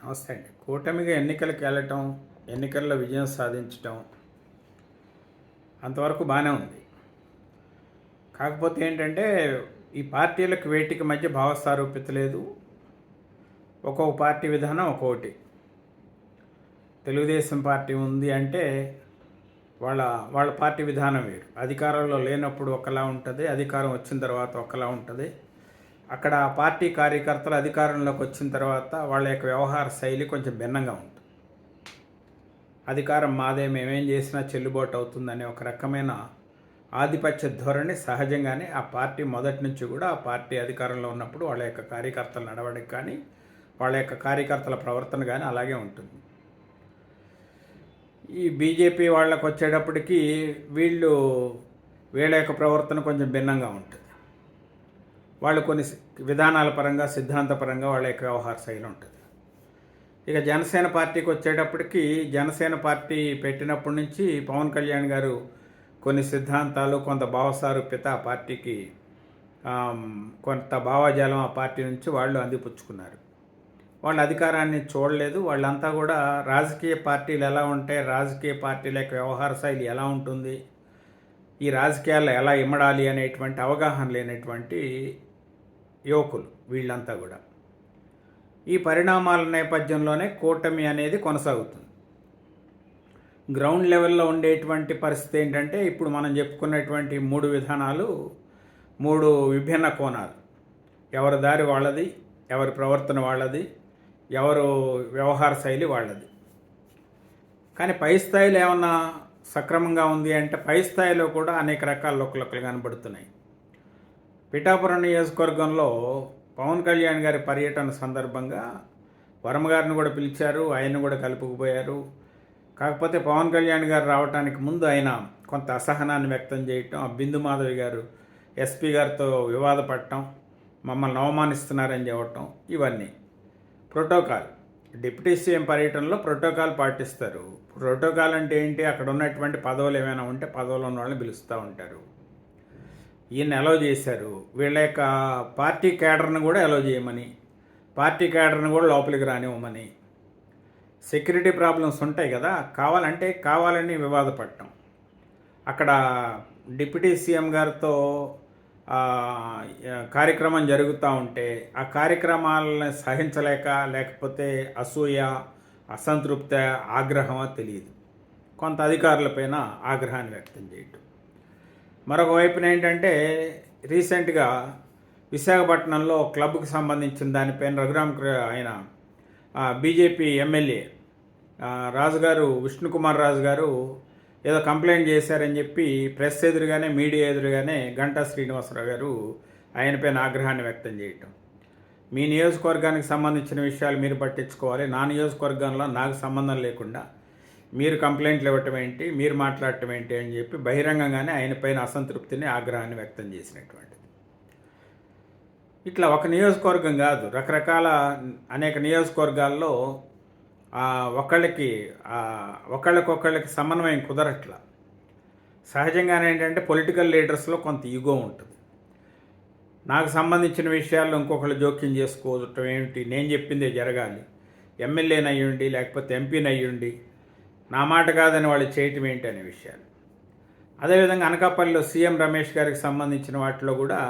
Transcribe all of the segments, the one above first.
నమస్తే అండి. కూటమిగా ఎన్నికలకు వెళ్ళటం, ఎన్నికల్లో విజయం సాధించటం అంతవరకు బాగానే ఉంది. కాకపోతే ఏంటంటే ఈ పార్టీలకు వేటికి మధ్య భావసారూప్యత లేదు. ఒక్కొక్క పార్టీ విధానం ఒక్కొక్కటి. తెలుగుదేశం పార్టీ ఉంది అంటే వాళ్ళ వాళ్ళ పార్టీ విధానం వేరు. అధికారంలో లేనప్పుడు ఒకలా ఉంటుంది, అధికారం వచ్చిన తర్వాత ఒకలా ఉంటుంది. అక్కడ ఆ పార్టీ కార్యకర్తలు అధికారంలోకి వచ్చిన తర్వాత వాళ్ళ యొక్క వ్యవహార శైలి కొంచెం భిన్నంగా ఉంటుంది. అధికారం మాదే, మేమేం చేసినా చెల్లుబాటు అవుతుందనే ఒక రకమైన ఆధిపత్య ధోరణి సహజంగానే ఆ పార్టీ మొదటి నుంచి కూడా ఆ పార్టీ అధికారంలో ఉన్నప్పుడు వాళ్ళ యొక్క కార్యకర్తల నడవడిక కానీ వాళ్ళ యొక్క కార్యకర్తల ప్రవర్తన కానీ అలాగే ఉంటుంది. ఈ బీజేపీ వాళ్ళకు వచ్చేటప్పటికి వీళ్ళ యొక్క ప్రవర్తన కొంచెం భిన్నంగా ఉంటుంది. వాళ్ళు కొన్ని విధానాల పరంగా సిద్ధాంతపరంగా వాళ్ళ యొక్క వ్యవహార శైలి ఉంటుంది. ఇక జనసేన పార్టీకి వచ్చేటప్పటికి జనసేన పార్టీ పెట్టినప్పటి నుంచి పవన్ కళ్యాణ్ గారు కొన్ని సిద్ధాంతాలు, కొంత భావసారూప్యత ఆ పార్టీకి, కొంత భావజాలం ఆ పార్టీ నుంచి వాళ్ళు అందిపుచ్చుకున్నారు. వాళ్ళ అధికారాన్ని చూడలేదు. వాళ్ళంతా కూడా రాజకీయ పార్టీలు ఎలా ఉంటాయి, రాజకీయ పార్టీల యొక్క వ్యవహార శైలి ఎలా ఉంటుంది, ఈ రాజకీయాల్లో ఎలా ఇమ్మడాలి అనేటువంటి అవగాహన లేనటువంటి యువకులు వీళ్ళంతా కూడా. ఈ పరిణామాల నేపథ్యంలోనే కూటమి అనేది కొనసాగుతుంది. గ్రౌండ్ లెవెల్లో ఉండేటువంటి పరిస్థితి ఏంటంటే ఇప్పుడు మనం చెప్పుకున్నటువంటి 3 విధానాలు, 3 విభిన్న కోణాలు. ఎవరి దారి వాళ్ళది, ఎవరి ప్రవర్తన వాళ్ళది, ఎవరు వ్యవహార శైలి వాళ్ళది. కానీ పై స్థాయిలో ఏమన్నా సక్రమంగా ఉంది అంటే పై స్థాయిలో కూడా అనేక రకాల లుకలుకలు కనబడుతున్నాయి. పిఠాపురం నియోజకవర్గంలో పవన్ కళ్యాణ్ గారి పర్యటన సందర్భంగా వర్మ గారిని కూడా పిలిచారు, ఆయన్ని కూడా కలుపుకుపోయారు. కాకపోతే పవన్ కళ్యాణ్ గారు రావడానికి ముందు ఆయన కొంత అసహనాన్ని వ్యక్తం చేయటం, ఆ బిందు మాధవి గారు ఎస్పీ గారితో వివాదపడటం, మమ్మల్ని అవమానిస్తున్నారని చెప్పటం, ఇవన్నీ ప్రోటోకాల్. డిప్యూటీ సీఎం పర్యటనలో ప్రోటోకాల్ పాటిస్తారు. ప్రోటోకాల్ అంటే ఏంటి? అక్కడ ఉన్నటువంటి పదవులు ఏమైనా ఉంటే పదవులు ఉన్న వాళ్ళని పిలుస్తూ ఉంటారు. ఈయన అలౌ చేశారు. వీళ్ళ యొక్క పార్టీ క్యాడర్ని కూడా అలౌ చేయమని, పార్టీ క్యాడర్ని కూడా లోపలికి రానివ్వమని. సెక్యూరిటీ ప్రాబ్లమ్స్ ఉంటాయి కదా, కావాలని వివాదపడటం. అక్కడ డిప్యూటీ సీఎం గారితో కార్యక్రమం జరుగుతూ ఉంటే ఆ కార్యక్రమాలను సహించలేక, లేకపోతే అసూయ, అసంతృప్తి, ఆగ్రహమో తెలియదు, కొంత అధికారులపైన ఆగ్రహాన్ని వ్యక్తం చేయటం. మరొక వైపున ఏంటంటే రీసెంట్గా విశాఖపట్నంలో క్లబ్కి సంబంధించిన దానిపైన రఘురామ్ ఆయన బీజేపీ ఎమ్మెల్యే రాజుగారు, విష్ణుకుమార్ రాజు గారు ఏదో కంప్లైంట్ చేశారని చెప్పి ప్రెస్ ఎదురుగానే, మీడియా ఎదురుగానే గంటా శ్రీనివాసరావు గారు ఆయనపైన ఆగ్రహాన్ని వ్యక్తం చేయటం. మీ నియోజకవర్గానికి సంబంధించిన విషయాలు మీరు పట్టించుకోవాలి, నా నియోజకవర్గంలో నాకు సంబంధం లేకుండా మీరు కంప్లైంట్లు ఇవ్వటం ఏంటి, మీరు మాట్లాడటం ఏంటి అని చెప్పి బహిరంగంగానే ఆయన పైన అసంతృప్తిని, ఆగ్రహాన్ని వ్యక్తం చేసినటువంటిది. ఇట్లా ఒక నియోజకవర్గం కాదు, రకరకాల అనేక నియోజకవర్గాల్లో ఒకళ్ళకొకళ్ళకి సమన్వయం కుదరట్లా. సహజంగానే ఏంటంటే పొలిటికల్ లీడర్స్లో కొంత ఈగో ఉంటుంది. నాకు సంబంధించిన విషయాల్లో ఇంకొకళ్ళు జోక్యం చేసుకోవటం ఏమిటి, నేను చెప్పిందే జరగాలి, ఎమ్మెల్యేని అయ్యుండి లేకపోతే ఎంపీని అయ్యుండి నా మాట కాదని వాళ్ళు చేయటం ఏంటి అనే విషయాలు. అదేవిధంగా అనకాపల్లిలో సీఎం రమేష్ గారికి సంబంధించిన వాటిలో కూడా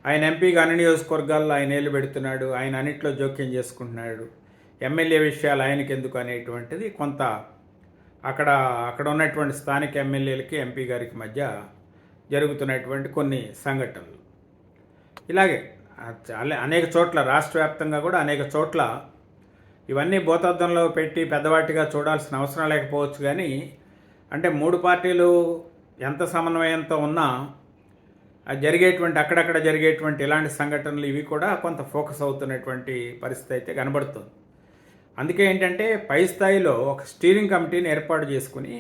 ఆయన ఎంపీగా అన్ని నియోజకవర్గాల్లో ఆయన ఏళ్ళు పెడుతున్నాడు, ఆయన అన్నింటిలో జోక్యం చేసుకుంటున్నాడు, ఎమ్మెల్యే విషయాలు ఆయనకి ఎందుకు అనేటువంటిది కొంత అక్కడ ఉన్నటువంటి స్థానిక ఎమ్మెల్యేలకి, ఎంపీ గారికి మధ్య జరుగుతున్నటువంటి కొన్ని సంఘటనలు. ఇలాగే అనేక చోట్ల, రాష్ట్ర వ్యాప్తంగా కూడా అనేక చోట్ల ఇవన్నీ భూతద్దంలో పెట్టి పెద్దవాటిగా చూడాల్సిన అవసరం లేకపోవచ్చు. కానీ అంటే 3 పార్టీలు ఎంత సమన్వయంతో ఉన్నా అక్కడక్కడ జరిగేటువంటి ఇలాంటి సంఘటనలు ఇవి కూడా కొంత ఫోకస్ అవుతున్నటువంటి పరిస్థితి అయితే కనబడుతుంది. అందుకే ఏంటంటే పై స్థాయిలో ఒక స్టీరింగ్ కమిటీని ఏర్పాటు చేసుకుని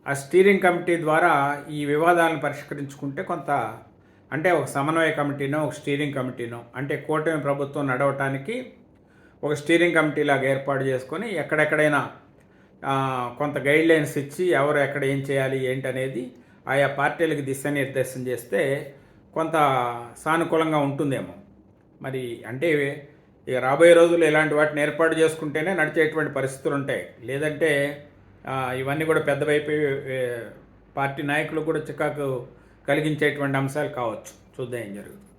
ఆ స్టీరింగ్ కమిటీ ద్వారా ఈ వివాదాలను పరిష్కరించుకుంటే కొంత, అంటే ఒక సమన్వయ కమిటీనో ఒక స్టీరింగ్ కమిటీనో, అంటే కూటమి ప్రభుత్వం నడవటానికి ఒక స్టీరింగ్ కమిటీ లాగా ఏర్పాటు చేసుకొని ఎక్కడెక్కడైనా కొంత గైడ్లైన్స్ ఇచ్చి ఎవరు ఎక్కడ ఏం చేయాలి ఏంటనేది ఆయా పార్టీలకు దిశానిర్దేశం చేస్తే కొంత సానుకూలంగా ఉంటుందేమో. మరి అంటే ఇక రాబోయే రోజుల్లో ఇలాంటి వాటిని ఏర్పాటు చేసుకుంటేనే నడిచేటువంటి పరిస్థితులు ఉంటాయి. లేదంటే ఇవన్నీ కూడా పెద్దవైపోయి పార్టీ నాయకులు కూడా చికాకు కలిగించేటువంటి అంశాలు కావచ్చు. చూద్దాం ఏం జరుగుతుంది.